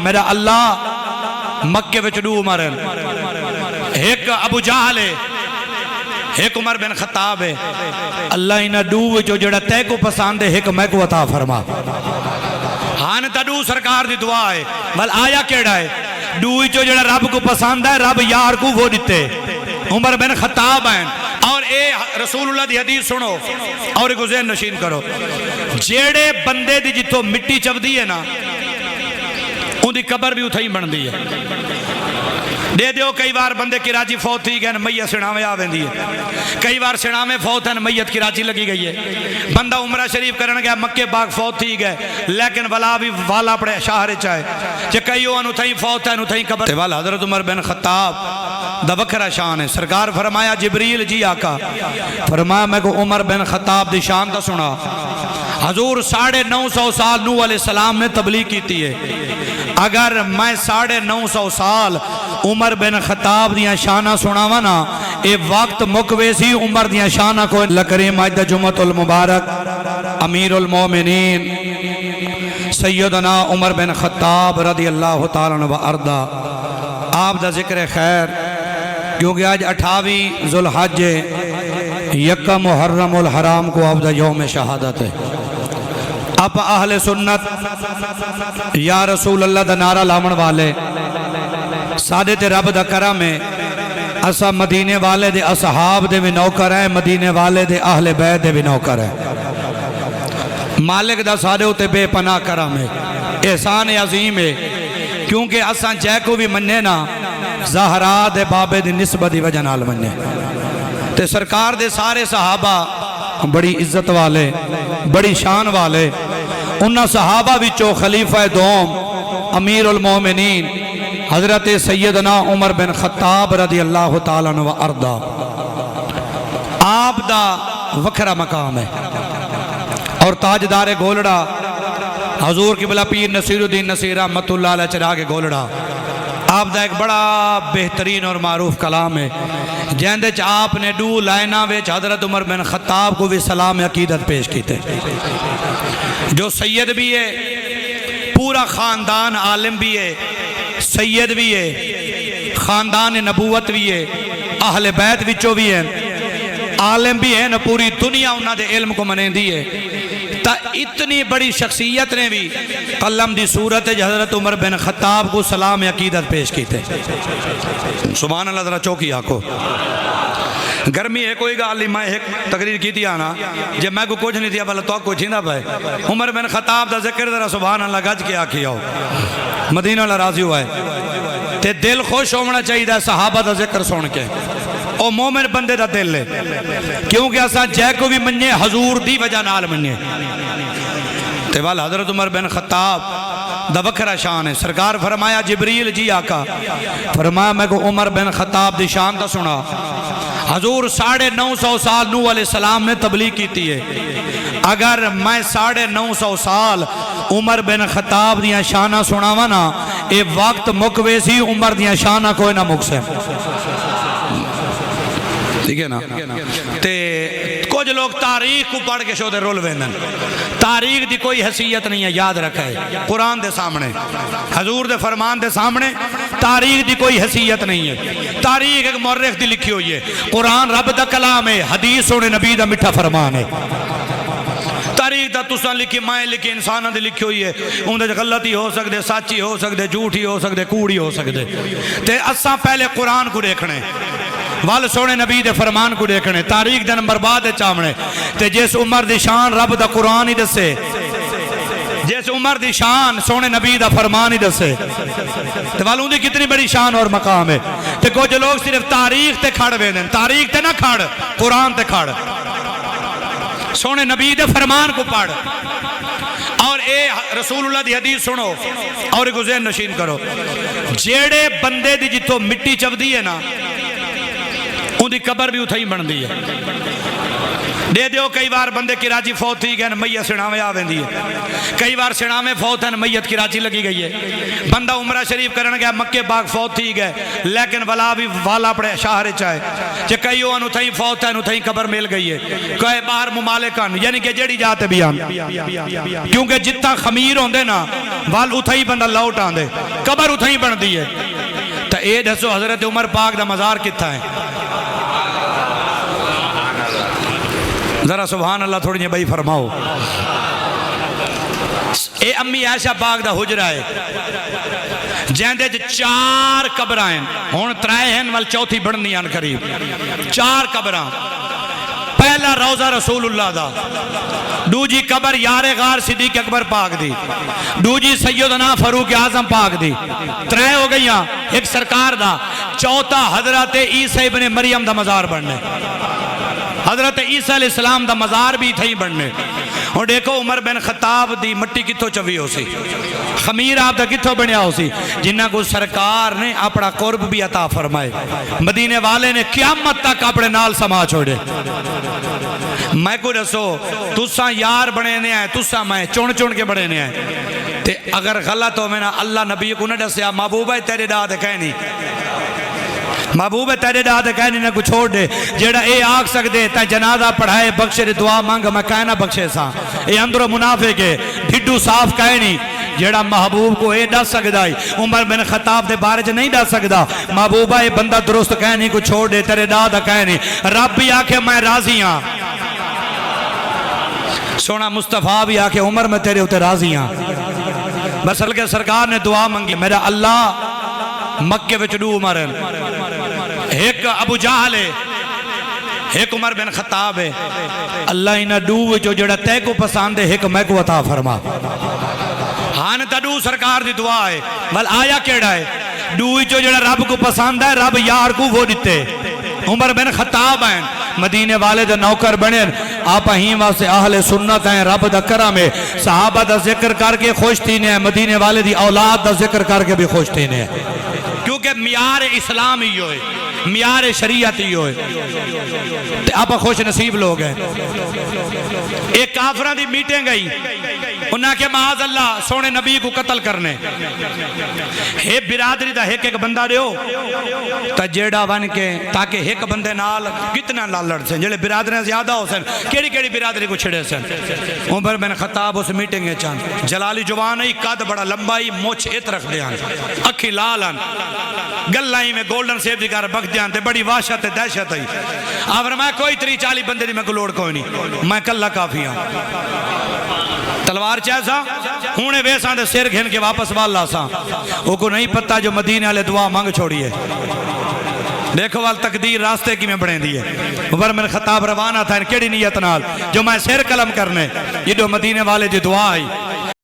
میرا اللہ مکے وچ دو عمر ہیں، ایک ابو جہل ہے، ایک عمر بن خطاب ہے۔ اللہ انہاں دو وچوں جڑا تے کو پسند ہے ایک میں کو عطا فرما۔ ہاں تا دو سرکار دی دعا ہے، بل آیا کیڑا ہے؟ دو وچوں جڑا رب کو پسند ہے رب یار کو وہ دیتے۔ عمر بن خطاب ہیں اور اے رسول اللہ دی حدیث سنو اور ایک ذہن نشین کرو، جیڑے بندے دی جتوں مٹی چودی ہے نا ان دی قبر بھی اتھائی بن دی ہے۔ دے دیو کئی بار بندے کراچی فوت تھی گئے میت سنامے آویں دی ہے، کئی بار سنامے فوت ہیں میت کراچی لگی گئی ہے۔ بندہ عمرہ شریف کرنے گیا مکے باغ فوت تھی گئے لیکن ولا بھی والا پڑے شاہر چاہے چہ کئیو ان اتھائی فوت ہیں اتھائی قبر والا۔ حضرت عمر بن خطاب دا وکھرا شان ہے۔ سرکار فرمایا جبریل جی آقا فرمایا میں کو عمر بن خطاب دی شان دا سنا۔ حضور 950 سال نوح علیہ السلام نے تبلیغ کیتی ہے، اگر میں 950 سال عمر بن خطاب دیاں شانہ سناوا نا اے وقت مکویسی عمر دیاں شانہ کو لکریم آج دا جمعۃ المبارک امیر المومنین سیدنا عمر بن خطاب رضی اللہ تعالیٰ عنہ وارضا آپ دا ذکر خیر کیونکہ آج 28 ذوالحج یکم محرم الحرام کو آپ دا یوم شہادت ہے۔ اب اہل سنت یا رسول اللہ دا نعرہ لامن والے سادت رب دا کرم ہے، اسا مدینے والے دے اصحاب دے بھی نوکر ہیں، مدینے والے دے اہل بیت دے بھی نوکر ہیں۔ مالک دا سادے ہوتے بے پناہ کرم ہے، احسان عظیم ہے، کیونکہ اسا جے کو بھی مننے نا زہرا دے بابے دی نسبت دی وجہ نال مننے تے سرکار دے سارے صحابہ بڑی عزت والے بڑی شان والے۔ انہاں صحابہ وچوں خلیفہ دوم امیر المومنین حضرت سیدنا عمر بن خطاب رضی اللہ تعالیٰ عنہ وارضا آپ دا وکھرا مقام ہے اور تاجدار گولڑا حضور قبلہ پیر نصیر الدین نصیر رحمت اللہ علیہ چراغ گولڑا آپ دا ایک بڑا بہترین اور معروف کلام ہے جہندے چ آپ نے دو لائنہ ویچ حضرت عمر بن خطاب کو بھی سلام عقیدت پیش کیتے، جو سید بھی ہے پورا خاندان عالم بھی ہے، سید بھی ہے، خاندان نبوت بھی ہے، اہل بیت وچوں بھی ہے، عالم بھی ہے، پوری دنیا انہاں دے علم کو منیں دی ہے۔ تا اتنی بڑی شخصیت نے بھی قلم دی صورت ہے حضرت عمر بن خطاب کو سلام عقیدت پیش کیتے۔ سبحان اللہ ذرا چوکی آکو گرمی ہے کوئی گا علی میں ایک تقریر کی تھی آنا جب میں کو کچھ نہیں تھیا بھلا تو کوئی چھیندا پائے عمر بن خطاب دا ذکر ذرا سبحان اللہ گج کے آکھی آؤ مدینہ اللہ راضی ہوا ہے تے دل خوش ہونا چاہیے دا صحابہ دا ذکر سن کے او مومن بندے دا دل ہے کیونکہ اساں جے کو بھی مننے حضور دی وجہ نال مننے تے والا حضرت عمر بن خطاب دا وکھرا شان ہے۔ سرکار فرمایا جبریل جی آقا فرمایا میں کو عمر بن خطاب دی شان دا سنا۔ حضور 950 سال نوح علیہ السلام نے تبلیغ کیتی ہے، اگر میں 950 سال عمر بن خطاب دیاں شانہ سناوا نا اے وقت مکویسی عمر دیاں شانہ کوئی نہ مکسے ٹھیک ہے نا۔ تے کچھ لوگ تاریخ کو پڑھ کے شو دے رول ویندن، تاریخ دی کوئی حیثیت نہیں ہے، یاد رکھے قرآن دے سامنے حضور دے فرمان دے سامنے تاریخ دی کوئی حیثیت نہیں ہے۔ تاریخ ایک مورخ دی لکھی ہوئی ہے، قرآن رب دا کلام ہے، حدیث سونے نبی دا مٹھا فرمان ہے۔ تاریخ دا تساں لکھی مائیں لکھی انسانہ دی لکھی ہوئی ہے، ان دے غلطی ہو سکتے سچی ہو سکتے جھوٹی ہو سکتے کوڑی ہو سکتے تے اساں پہلے قرآن کو دیکھنے وال سونے نبی دے فرمان کو دیکھنے تاریخ دے نمبر بعد دے چامنے تے جس عمر دی شان رب دا قرآن ہی دسے جس عمر دی شان سونے نبی دا فرمان ہی دسے تے والوں دی کتنی بڑی شان اور مقام ہے تے کچھ لوگ صرف تاریخ تے کھڑ ویندن، تاریخ تے نہ کھڑ قرآن تے کھڑ سونے نبی دے فرمان کو پڑھ اور اے رسول اللہ دی حدیث سنو اور ایک ذہن نشین کرو، جیڑے بندے دی جتوں مٹی چودی ہے نا ان دی قبر بھی اتھائی بن دی ہے۔ دے دیو کئی بار بندے کراچی فوت تھی گئے میت سناوے آ ویندی ہے کئی بار سناوے فوت ہیں میت کراچی لگی گئی ہے بندہ عمرہ شریف کرن گیا مکے باغ فوت تھی گئے لیکن ولا بھی والا پڑے شاہر چاہے کہ کئی انہوں تھیں فوت ہیں انہوں تھیں قبر مل گئی ہے کئی بار ممالکان یعنی کہ جڑی جاتے بھی آن کیونکہ جتا خمیر ہوندے نا وال اتھائی بندہ لوٹ آن دے قبر اتھائی بن دی ہے تو اے دسو حضرت عمر پاک دا مزار کتھا ہے ذرا سبحان اللہ تھوڑی جی بھائی فرماؤ اے امی عائشہ پاک دا حجرہ ہے جہندے 4 قبریں ہیں ہون 3 ہیں وال چوتھی بڑھنی آن قریب 4 قبریں پہلا روضہ رسول اللہ دا دوجی قبر یار غار صدیق اکبر پاک دی دوجی سیدنا فاروق اعظم پاک دی 3 ہو گئی ہیں ایک سرکار دا چوتھا حضرت عیسیٰ ابن مریم دا مزار بننے حضرت عیسیٰ علیہ السلام دا مزار بھی تھیں بننے اور دیکھو عمر بن خطاب دی مٹی کتھو چوی ہو سی خمیر آپ دا کتھو بنیا ہو سی جنہ کو سرکار نے اپنا قرب بھی عطا فرمائے مدینے والے نے قیامت تک اپنے نال سما چھوڑے میں کو رسو تساں یار بنے نے آئے تساں میں چون کے بنے نے آئے تے اگر غلط ہو میں نا اللہ نبی کو نہ ڈسیا محبوبہ تیرے داد کہنی محبوب تیرے داد کہنی نہ کو چھوڑ دے جیڑا اے آگ سکدے تا جنازہ پڑھائے بخشے دعا مانگ میں کہنا بخشے سا اے اندرو منافق ہے ڈھڈو صاف کہنی جیڑا محبوب کو اے ڈس سکدا ہے عمر بن خطاب دے بارے چ نہیں ڈس سکدا محبوبہ اے بندہ درست کہنی کو چھوڑ دے تیرے داد کہنی رب بھی آکھے میں راضی ہاں سونا مصطفیٰ بھی آکھے عمر میں تیرے ہوتے راضی ہاں بس ہلکے سرکار نے دعا منگی میرا اللہ مکے وچ ڈو مارن ایک ابو جہل ہے ایک عمر بن خطاب ہے اللہ انہا ڈو وچو جڑا تے کو پسند ہے ایک میں کو عطا فرما ہاں تا ڈو سرکار دی دعا ہے ول آیا کیڑا ہے ڈو وچو جڑا رب کو پسند ہے رب یار کو وہ دیتے عمر بن خطاب ہیں مدینے والے دا نوکر بنے آپ ہی واسے اہل سنت ہیں رب دا کرم ہے صحابہ دا ذکر کر کے خوش تینے ہیں مدینے والے دی اولاد دا ذکر کر کے بھی خوش تینے ہیں کیونکہ میار اسلام ہی ہوئے میار شریعت ہی ہوئے آپ خوش نصیب لوگ ہیں ایک کافران دی میٹیں گئی انہاں کے معاذ اللہ سونے نبی کو قتل کرنے ہے برادری دا ایک بندہ دیو تا جیڑا ون کے تاکہ ایک بندے نال کتنا لڑ سن جڑے برادریاں زیادہ ہو سن کیڑی برادری کو چھڑے سن عمر بن خطاب اس میٹنگ چاند جلالی جوان ہی قد بڑا لمبائی موچ ات رکھ دیاں اکھی لالن گلائیں میں گولڈن سیب دیکھار بکھ دیاں تے بڑی واشت ہے دہشت ہے آور میں کوئی 30-40 بندے دی میں کو لوڑ کوئی نہیں میں کلہ کافی ہوں تلوار چاہسا ہونے ویسان دے سیر گھن کے واپس والا سا وہ کو نہیں پتا جو مدینے والے دعا مانگ چھوڑی ہے دیکھو وال تقدیر راستے کی میں بڑھیں دی ہے عمر بن خطاب روانہ تھا ان کیڑی نیت نال جو میں سیر کلم کرنے یہ جو مدینے والے دی دعا آئی